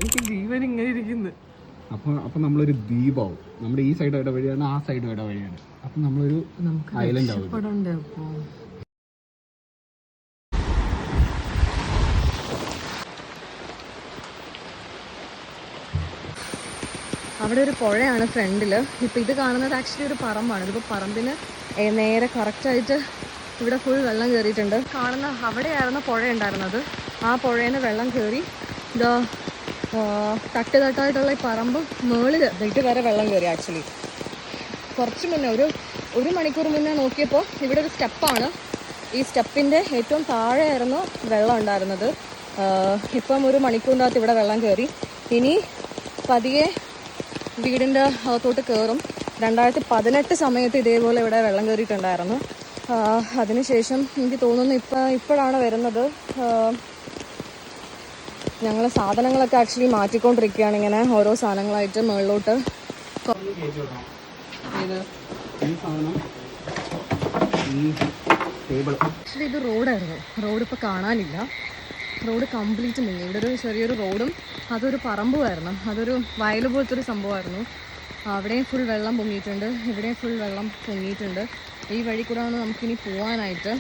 എനിക്ക് ജീവൻ ഇങ്ങനെ ഇരിക്കുന്നു. അപ്പൊ നമ്മളൊരു ദ്വീപാവും. നമ്മുടെ ഈ സൈഡ് ഇട വഴിയാണ്, ആ സൈഡ് ഇട വഴിയാണ്. അപ്പൊ നമ്മളൊരു ഐലൻഡ് ആവും. അവിടെ ഒരു പുഴയാണ് ഫ്രണ്ടിൽ. ഇപ്പം ഇത് കാണുന്നത് ആക്ച്വലി ഒരു പറമ്പാണ്. ഇതിപ്പോൾ പറമ്പിന് നേരെ കറക്റ്റായിട്ട് ഇവിടെ ഫുൾ വെള്ളം കയറിയിട്ടുണ്ട്. കാണുന്ന അവിടെയായിരുന്നു പുഴ ഉണ്ടായിരുന്നത്. ആ പുഴയിൽ നിന്ന് വെള്ളം കയറി ഇതാ തട്ടായിട്ടുള്ള ഈ പറമ്പ് മേളിൽ ഇത് വരെ വെള്ളം കയറി. ആക്ച്വലി കുറച്ച് മുന്നേ ഒരു മണിക്കൂർ മുന്നേ നോക്കിയപ്പോൾ ഇവിടെ ഒരു സ്റ്റെപ്പാണ്. ഈ സ്റ്റെപ്പിൻ്റെ ഏറ്റവും താഴെയായിരുന്നു വെള്ളം ഉണ്ടായിരുന്നത്. ഇപ്പം ഒരു മണിക്കൂറിനകത്ത് ഇവിടെ വെള്ളം കയറി. ഇനി പതിയെ വീടിൻ്റെ അകത്തോട്ട് കയറും. 2018 സമയത്ത് ഇതേപോലെ ഇവിടെ വെള്ളം കയറിയിട്ടുണ്ടായിരുന്നു. അതിനുശേഷം എനിക്ക് തോന്നുന്നു ഇപ്പോഴാണ് വരുന്നത്. ഞങ്ങൾ സാധനങ്ങളൊക്കെ ആക്ച്വലി മാറ്റിക്കൊണ്ടിരിക്കുകയാണ്. ഇങ്ങനെ ഓരോ സാധനങ്ങളായിട്ട് മുകളിലോട്ട്. ആക്ച്വലി ഇത് റോഡായിരുന്നു. റോഡ് ഇപ്പോൾ കാണാനില്ല. റോഡ് കംപ്ലീറ്റ് മുങ്ങി. ഇവിടെ ഒരു ചെറിയൊരു റോഡും അതൊരു പറമ്പുമായിരുന്നു. അതൊരു വയൽ പോലത്തെ ഒരു സംഭവമായിരുന്നു. അവിടെയും ഫുൾ വെള്ളം പൊങ്ങിയിട്ടുണ്ട്, ഇവിടെയും ഫുൾ വെള്ളം പൊങ്ങിയിട്ടുണ്ട്. ഈ വഴി കൂടെയാണ് നമുക്കിനി പോകാനായിട്ട്.